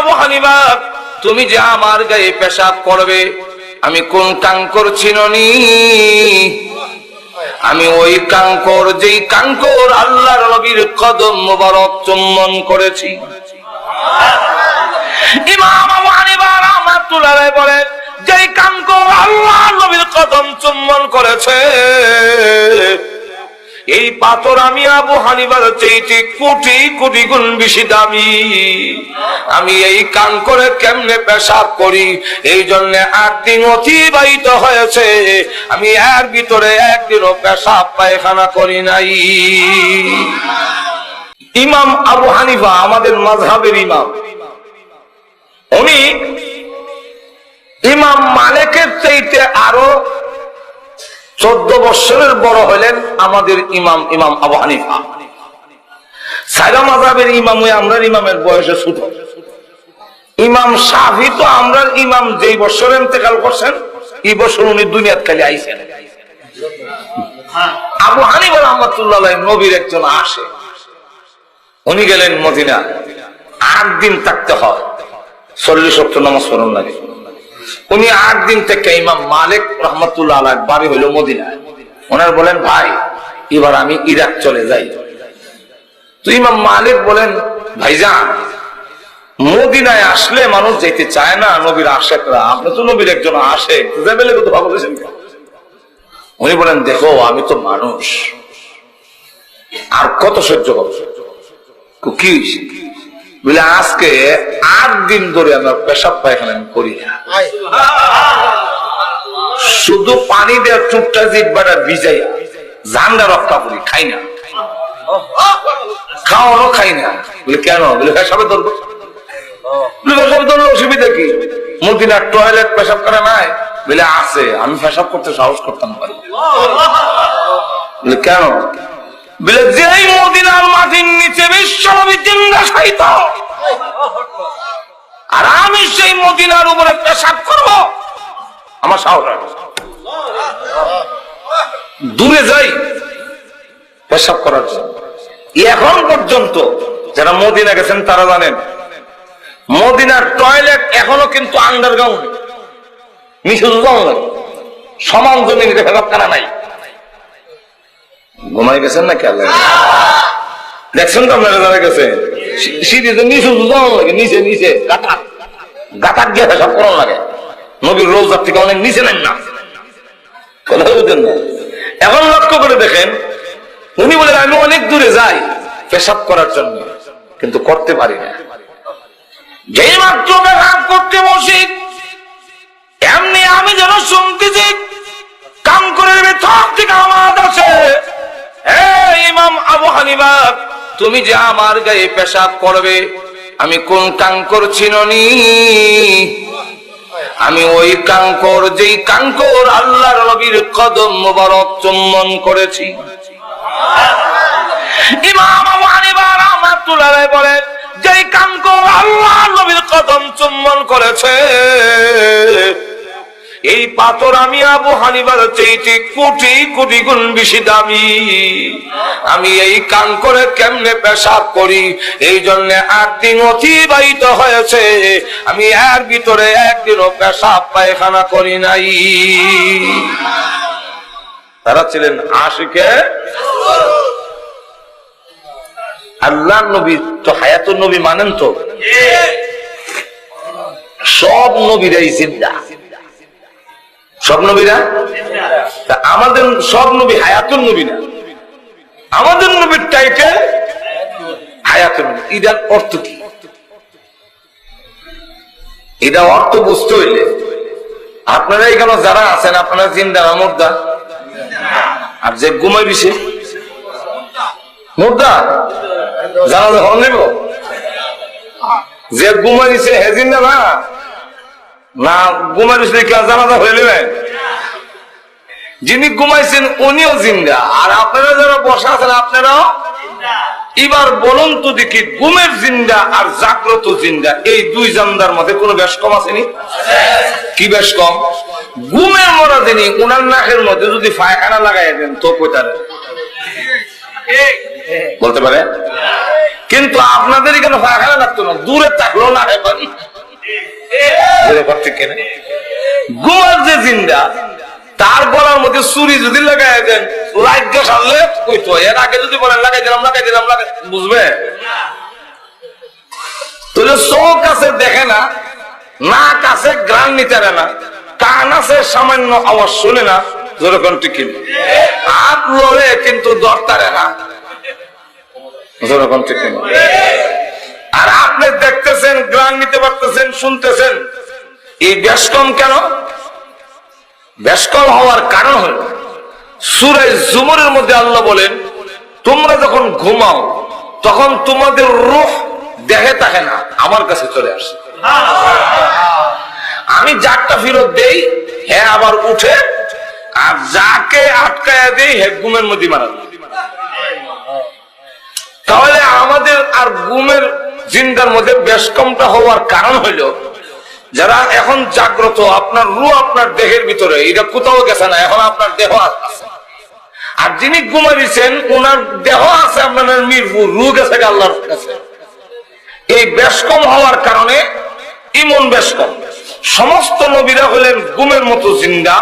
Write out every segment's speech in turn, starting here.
আবু হানিফা তুমি যে আমার গায়ে পেশাব করবে, আমি কোন কাঙ্কর চিননি? আমি ওই কাঙ্কর, যেই কাঙ্কর আল্লাহর নবীর কদম মোবারক চুম্বন করেছি। ইমাম আবু হানিফা রাহমাতুল্লাহ আলাইহি বলেন, যেই কাঙ্কর আল্লাহর নবীর কদম চুম্বন করেছে, এই পাথর আমি আবু হানিফার চাইতে কোটি কোটি গুণ বেশি দামি। আমি এই কাঙ্করে কেমনে পেশাব করি, এই জন্য 8 দিন অতিবাহিত হয়েছে, আমি এর ভিতরে একদিনও পেশাব পায়খানা করি নাই। ইমাম আবু হানিফা আমাদের মাযহাবের ইমাম, উনি ইমাম মালিকের চাইতে আরো 14 বছরের বড় হলেন আমাদের ইমাম আবু হানিফা। সাইরা মাযহাবের ইমাম হয়ে আমরা ইমামের বয়সে ছোট। ইমাম শাফি তো আমরা ইমাম যেই বছর ইন্তেকাল করছেন, এই বছর উনি দুনিয়াত খালি আইছেন। আবু হানিফা রাহমাতুল্লাহ আলাইহি নবীর একজন আসে, উনি গেলেন মদিনা, 8 দিন থাকতে হয়, 40 ওয়াক্ত নামাজ পড়ার লাগে। উনি 8 দিন থেকে ইমাম মালিক রাহমাতুল্লাহ আলাইহি বাড়ি হইল মদিনায়। ওনার বলেন, ভাই এবার আমি ইরাক চলে যাই। তো ইমাম মালিক বলেন, ভাইজান মদিনায় আসলে মানুষ যেতে চায় না, নবীর আশেকরা, আপনি তো নবীর একজন আশেক, যাবেলে কত ভালো বলেছেন। উনি বলেন, দেখো আমি তো মানুষ, আর কত সহ্য করব, কি বলে আজকে 8 দিন ধরে আমার পেশাব পায়খানা আমি করি না, শুধু পানি দিয়ে চুপটা জিব্বাটা ভিজাইয়া জানটা রক্ষা করি, খাই না, খাওয়ানো খাই না। বলে কেন? বলে পেশাবে ধরবো। পেশাবে ধরলে অসুবিধা কি? মদিনার টয়লেট পেশাব করে নাই? বলে আছে, আমি পেশাব করতে সাহস করতাম পারি। বলে কেন? বলে যেই মদিনার মাটির নিচে বিশ্বনবী জিন্দা শায়িত, আর আমি সেই মদিনার উপরে পেশাব করব, আমার সাহস হয় না। দূরে যাই পেশাব করার জন্য। এখন পর্যন্ত যারা মদিনা গেছেন তারা জানেন, মদিনার টয়লেট এখনো কিন্তু আন্ডারগ্রাউন্ড, নিচে লাগে, সমান জমিনে পেশাব করা নাই। ঘুমাই গেছেন না খেয়াল দেখছেন তো আপনারা যারা গেছেন, সিঁড়িতে নিচে লাগে, নিচে নিচে গাটার গিয়ে পেশাব করানো লাগে। নবীর রোজার থেকে অনেক নিচে নেন না, কথা বুঝেন না। এখন লক্ষ্য করে দেখেন, উনি বলেন আমি অনেক দূরে যাই পেশাব করার জন্য, কিন্তু করতে পারি না। যেই মাত্র পেশাব করতে বসি, এমনি আমি যেন শুনতেছি কাঙ্করের ভেতর থেকে আওয়াজ আসে, ইমাম আবু হানিফা তুমি যে আমার গায়ে পেশাব করবে, আমি কোন কাঙ্কর চিননি? আমি ওই কাঙ্কর, যেই কাঙ্কর আল্লাহর নবীর কদম মোবারক চুম্বন করেছি। ইমাম আবু হানিফা রাহমাতুল্লাহ আলাইহি বলেন, যেই কাঙ্কর আল্লাহর নবীর কদম চুম্বন করেছে, এই পাথর আমি আবু হানিফার চাইতে কোটি কোটি গুণ বেশি দামি। আমি এই কাঙ্করে কেমনে পেশাব করি, এই জন্য 8 দিন অতিবাহিত হয়েছে, আমি এর ভিতরে একদিনও পেশাব পায়খানা করি নাই। তারা ছিলেন আশিকে আল্লাহ। নবী তো হায়াতুন নবী মানেন তো? সব নবীরাই জিন্দা, সব নবীরা। আমাদের সব নবী হায়াতুন নবী না, আমাদের নবীর টাইটেল হায়াতুন নবী। এটার অর্থ কি? এটা অর্থ বুঝতে হইলে আপনারা এখানে যারা আছেন, আপনারা জিন্দা না মুর্দা? আর যে ঘুমাই দিছে মুর্দা, জানা হল নেব। যে ঘুমাই দিছে হে জিন্দা না, না ঘুমাই দিছে জানাজা হয়ে নেবেন। যিনি ঘুমাইছেন উনিও জিন্দা, আর আপনারা যারা বসা আছেন আপনারাও। এবার বলুন তো দেখি, ঘুমের জিন্দা আর জাগ্রত জিন্দা, এই দুই জান্দার মধ্যে কোনো বেশ কম আসেনি? কি বেশ কম? ঘুমের মরা যিনি, উনার নাকের মধ্যে যদি পায়খানা লাগাই দেন তো কোথায় বলতে পারে? কিন্তু আপনাদের এখানে ফাঁকা লাগতো না, দূরে থাকলো না এখন ঘুমার যে জিন্দা তার গলার মধ্যে চুরি যদি লাগাই দেন লাইট সারলে কইতো, এর আগে যদি বলেন লাগাই দিলাম বুঝবে? তাহলে চোখ আছে দেখে না, নাক আছে গ্রান নিতে না, কান আছে সামান্য আওয়াজ শুনে না, যেরকম ঠিক হাত লড়ে কিন্তু দরতারে না, যেরকম ঠিক। আর আপনি দেখতেছেন, গ্রান নিতে পারতেছেন, শুনতেছেন, এই বেশকম কেন? বেশকম হওয়ার কারণ হল সূরা জুমরের মধ্যে আল্লাহ বলেন, তোমরা যখন ঘুমাও তখন তোমাদের রূহ দেহে থাকে না, আমার কাছে চলে আসে। আমি যারটা ফেরত দেই হ্যাঁ আবার উঠে, আর যাকে আটকায়া দেই হ্যাঁ ঘুমের মধ্যে মারা যায়। তাহলে আমাদের আর ঘুমের জিন্দার মধ্যে বেশকমটা হওয়ার কারণ হইল, যারা এখন জাগ্রত, আপনার রূহ আপনার দেহের ভিতরে, এটা কোথাও গেছে না, এখন আপনার দেহ আছে। আর যিনি ঘুমাইছেন ওনার দেহ আছে আপনার মিরপুর, রূহ গেছে আল্লাহর কাছে। এই বেশকম হওয়ার কারণে ইমন বেশকম। সমস্ত নবীরা হলেন ঘুমের মতো জিন্দা,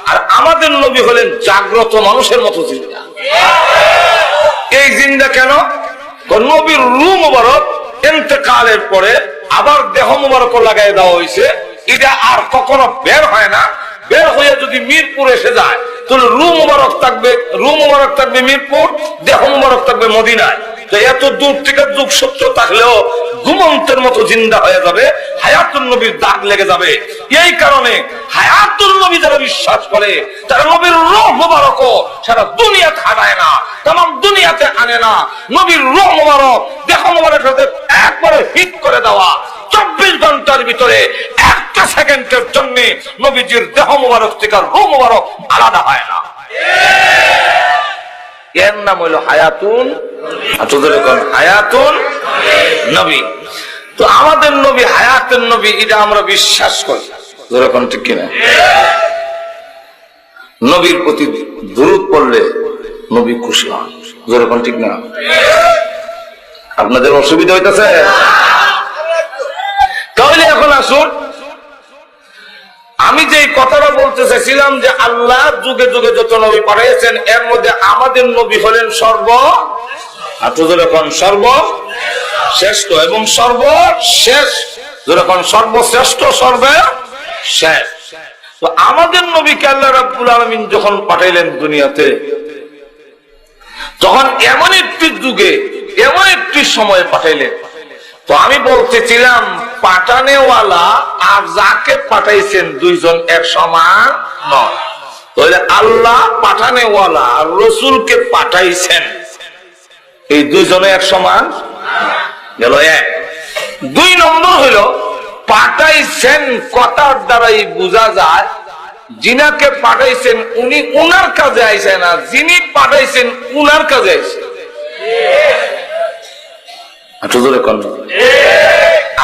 আর আমাদের নবী হলেন জাগ্রত মানুষের মতো জিন্দা। এই জিন্দা কেন? নবীর রূহ মুবারক ইন্তেকালের পরে আবার দেহ মুবারক লাগাই দেওয়া হয়েছে, এটা আর কখনো বের হয় না। বের হয়ে যদি মিরপুর এসে যায় তাহলে রূহ মুবারক থাকবে মিরপুর, দেহ মুবারক থাকবে মদিনায়। তো এত দূর থেকে যুগ সত্য থাকলেও ঘুমন্তের মতো জিন্দা হয়ে যাবে, হায়াতুল নবীর দাগ লেগে যাবে। এই কারণে হায়াতুল নবী যারা বিশ্বাস করে তারা নবীর রূহ মুবারক সারা দুনিয়াতে হারায় না, তামাম দুনিয়াতে আনে না। নবীর রূহ মুবারক দেহ মুবারক একবারে হিট করে দেওয়া, 24 ঘন্টার ভিতরে একটা সেকেন্ডের জন্য নবীজির দেহ মুবারক থেকে রূহ মুবারক আলাদা হয় না। এর নাম হইল হায়াতুন, হায়াতুন নবী। তো আমাদের নবী হায়াতুন নবী, এটা আমরা বিশ্বাস করি, যেরকম ঠিক কিনা? নবীর প্রতি দুরূদ পড়লে নবী খুশি হন, যেরকম ঠিক না? আপনাদের অসুবিধা হইতেছে? তাহলে এখন আসুন, আমি যে কথাটা বলতে চাইছিলাম যে আল্লাহ যুগে যুগে যত নবী পাঠিয়েছেন এর মধ্যে আমাদের নবী হলেন সর্বশ্রেষ্ঠ এবং সর্বশেষ, যখন সর্বশ্রেষ্ঠ সর্বশেষ। তো আমাদের নবীকে আল্লাহ রাব্বুল আলামিন যখন পাঠাইলেন দুনিয়াতে, তখন এমন একটি যুগে এমন একটি সময় পাঠাইলেন। তো আমি বলতেছিলাম পাঠানেওয়ালা আর যাকে পাঠাইছেন দুইজন এক সমান নয়। তাহলে আল্লাহ পাঠানেওয়ালা আর রসুলকে পাঠাইছেন, এই দুইজনে এক সমান গেল এক। 2 নম্বর হইল পাঠাইছেন কথার দ্বারাই বোঝা যায় যিনাকে পাঠাইছেন উনি উনার কাজে আইছেন, না যিনি পাঠাইছেন উনার কাজে আইছেন।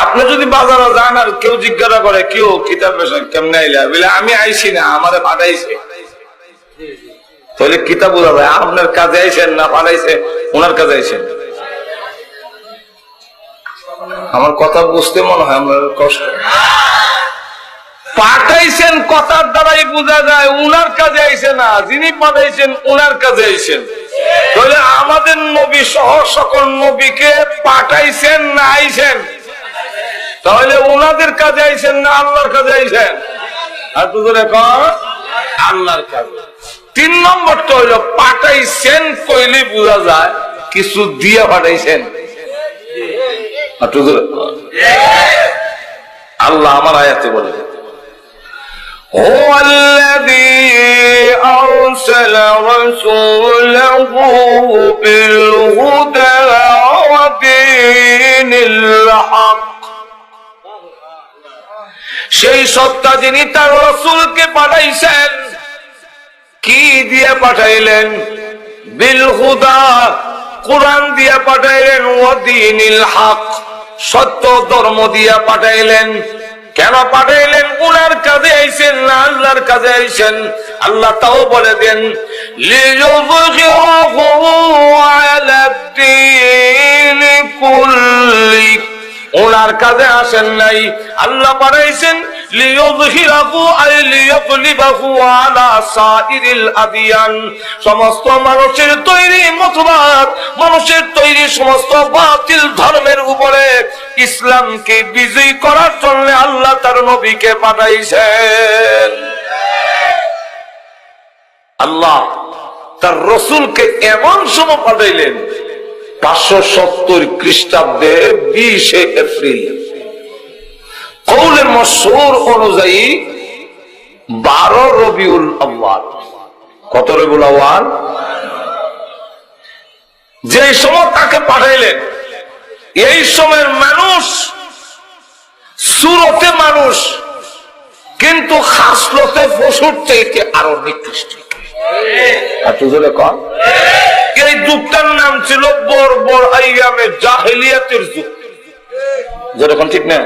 আপনি যদি বাজারে যান আর কেউ জিজ্ঞাসা করে কেউ কিতাব কেমনে আইলা, বলে আমি আইছি না, আমারে পাঠাইছে, তাহলে কিতাব বোঝা যায় আপনার কাজে আইছেন না পাঠাইছে উনার কাজে আইছেন। আমার কথা বুঝতে মনে হয় আমার কষ্ট। পাঠাইছেন কথার দ্বারাই বোঝা যায় উনার কাজে আইছে না, যিনি পাঠাইছেন উনার কাজে আইছেন। তাহলে আমাদের নবী সহ সকল নবীকে পাঠাইছেন না আইছেন? তাহলে উনাদের কাজে আইছেন না আল্লাহর কাজে আইছেন? আর তো এখন আল্লাহর কাজে। 3 নম্বরটা হইল পাঠাইছেন কইলে বোঝা যায় কিছু দিয়ে পাঠাইছেন। আল্লাহ আমার আয়াতে বলে هو الذي أرسل رسوله بالهدى ودين الحق। সেই সত্তা যিনি তার রাসূলকে পাঠাইছেন, কি দিয়ে পাঠাইলেন? বিল হুদা, কোরআন দিয়ে পাঠাইলেন, ওয়াদিনিল হক, সত্য ধর্ম দিয়ে পাঠাইলেন। কেন পাঠাইলেন? উনার কাজে আইছেন না আল্লাহর কাজে আইছেন? আল্লাহ তাও বলে দেন লিইয়ুযহিরাহু আলা দ্দীন কুল্লি, ওনার কাজে আসেন নাই, আল্লাহ বানাইছেন লিইয়ুযহিরাহু আই লিয়াগলিবাহু আলা সাইরিল আদিয়ান, সমস্ত মানুষের তৈরি মতবাদ, মানুষের তৈরি সমস্ত বাতিল ধর্মের উপরে ইসলামকে বিজয়ী করার জন্য আল্লাহ তার নবীকে পাঠাইছেন। আল্লাহ তার রসুলকে এমন সময় পাঠাইলেন 570 খ্রিস্টাব্দে 20 এপ্রিল, কৌলে মশহুর অনুযায়ী 12 রবিউল আউয়াল। কত রবিউল আউয়াল? যে সময় তাকে পাঠাইলেন এই সময়ের মানুষ সুরতে মানুষ, কিন্তু খাসলতে পশুর থেকে আরো নিকৃষ্ট। এই যুগটার নাম ছিল বর্বর আইয়ামে জাহেলিয়াতের যুগ, যেরকম ঠিক না?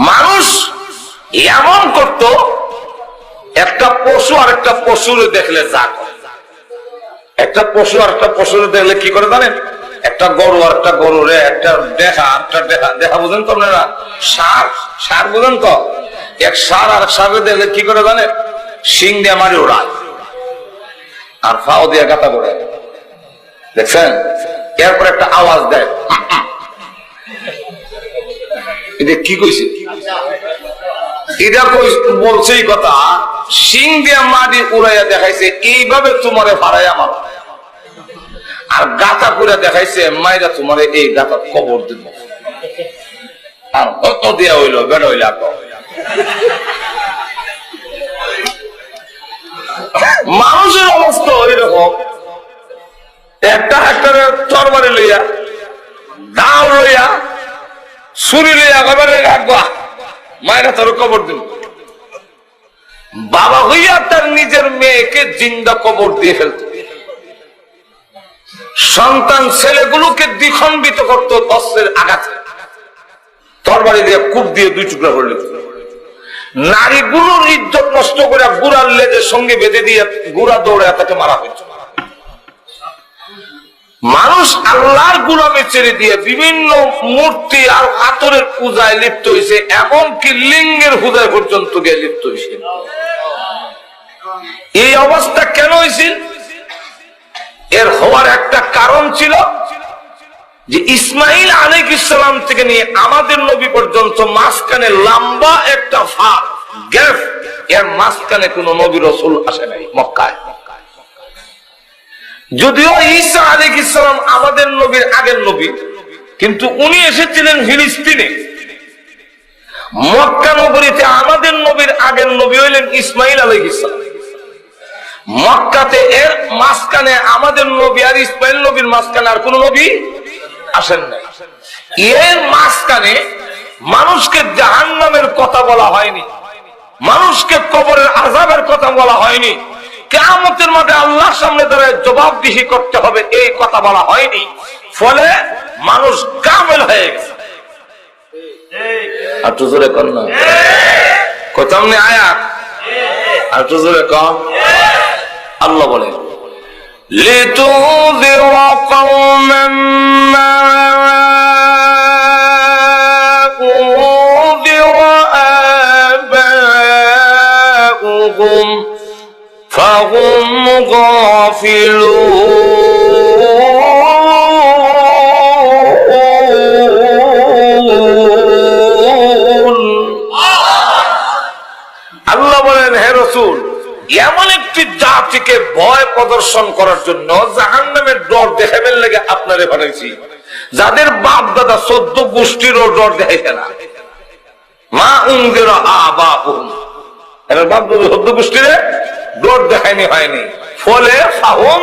মানুষ এমন করত, একটা পশু আর একটা পশুর দেখলে যা করে, একটা পশু আর একটা পশুর দেখলে কি করে জানেন? একটা গরু আর একটা গরুরে একটা দেখা দেখা বুঝেন তো আপনারা? সার বুঝেন তো? এক সার আর সারে দেখলে কি করে জানেন? শিং দিয়ে মারি ওড়ায় আর ফাও দিয়ে গাতা করে, দেখছেন? এরপর একটা আওয়াজ দেয়, এটা কি কইছে? এটা বলছে এই কথা, শিং দিয়ে মাটি উড়াইয়া দেখাইছে এইভাবে তোমারে ভাড়াই আমার, আর গাতা করে দেখাইছে মাইরা তোমারে এই গাতা কবর দিব। আর অত দেয়া হইলো বেড়া হইলে মানুষের অবস্থা ওইরকম, একটা তরবারি লইয়া, দাও লইয়া, ছুরি লইয়া একেবারে রাখবা, মায়েরা তোর কবর দিন। বাবা হইয়া তার নিজের মেয়েকে জিন্দা কবর দিয়ে ফেলত, সন্তান ছেলেগুলোকে দ্বিখণ্ডিত করত অস্ত্রের আঘাতে, তরবারি দিয়ে কূপ দিয়ে 2 টুকরা করলে। নারীগুলোর ইজ্জত নষ্ট করে গুড়ার লেজের সঙ্গে বেঁধে দিয়ে গুড়া দৌড়ে তাকে মারা হয়েছে। মানুষ আল্লাহর গোলামি ছেড়ে দিয়ে বিভিন্ন মূর্তি আর পাথরের পূজায় লিপ্ত হয়েছে, এমনকি লিঙ্গের পূজায় পর্যন্ত গিয়ে লিপ্ত হয়েছে। এই অবস্থা কেন হয়েছিল? এর হওয়ার একটা কারণ ছিল যে ইসমাইল আলাইহিস সালাম থেকে নিয়ে আমাদের নবী পর্যন্ত মাঝখানে লম্বা একটা ফাঁক, গ্যাপ, এর মাঝখানে কোন নবী রাসূল আসে নাই মক্কায়। যদিও ঈসা আলাইহিস সালাম আমাদের নবীর আগের নবী, কিন্তু উনি এসেছিলেন ফিলিস্তিনে। মক্কা নগরীতে আমাদের নবীর আগের নবী হইলেন ইসমাইল আলাইহিস সালাম। মক্কাতে এর মাঝখানে আমাদের নবী আর ইসমাইল নবীর মাঝখানে আর কোন নবী আসেন নাই। এর মাঝখানে মানুষকে জাহান্নামের কথা বলা হয়নি, মানুষকে কবরের আযাবের কথা বলা হয়নি, কিয়ামতের মাঠে আল্লাহর সামনে দাঁড়ায় জবাবদিহি করতে হবে এই কথা বলা হয়নি। ফলে মানুষ গাফেল হয়ে গেছে। আর তো জোরে কর না, কথা আমনে আয়াত, আর তো জোরে কর। আল্লাহ বলে লিতুযিরা কওমান মা উযিরা আবাউহুম ফাহুম গাফিলুন। আল্লাহ বলেন, হে রাসূল, এমন একটি জাতিকে ভয় প্রদর্শন করার জন্য জাহান্নামের ডর দেখাবেন লাগে আপনারে পাঠাইছি, যাদের বাপ দাদা 14 গোষ্ঠীরও ডর দেখাইছে না। মা উনদিরা আবাহুম, এর বাপ দাদা 14 গোষ্ঠীর ডর দেখায়নি, হয়নি। ফলে ফাহুম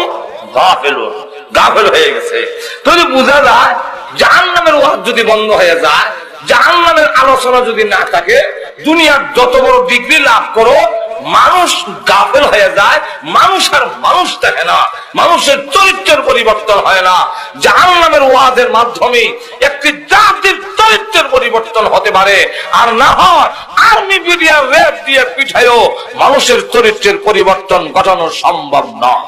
গাফিলুন, গাফিল হয়ে গেছে। যদি বোঝা যায় জাহান্নামের ওয়াজ যদি বন্ধ হয়ে যায়, জাহান্নামের আলোচনা যদি না থাকে, দুনিয়ার যত বড় ডিগ্রি লাভ করো, মানুষ গাফেল হয়ে যায়, মানুষ আর মানুষ থাকে না, মানুষের চরিত্রের পরিবর্তন হয় না। জাহান্নামের ওয়াজের মাধ্যমে একটি জাতির চরিত্রের পরিবর্তন পরিবর্তন হতে পারে, আর না হয় আর্মি মিডিয়া রেপ দিয়ে পিঠায়ও মানুষের চরিত্রের পরিবর্তন ঘটানো সম্ভব নয়।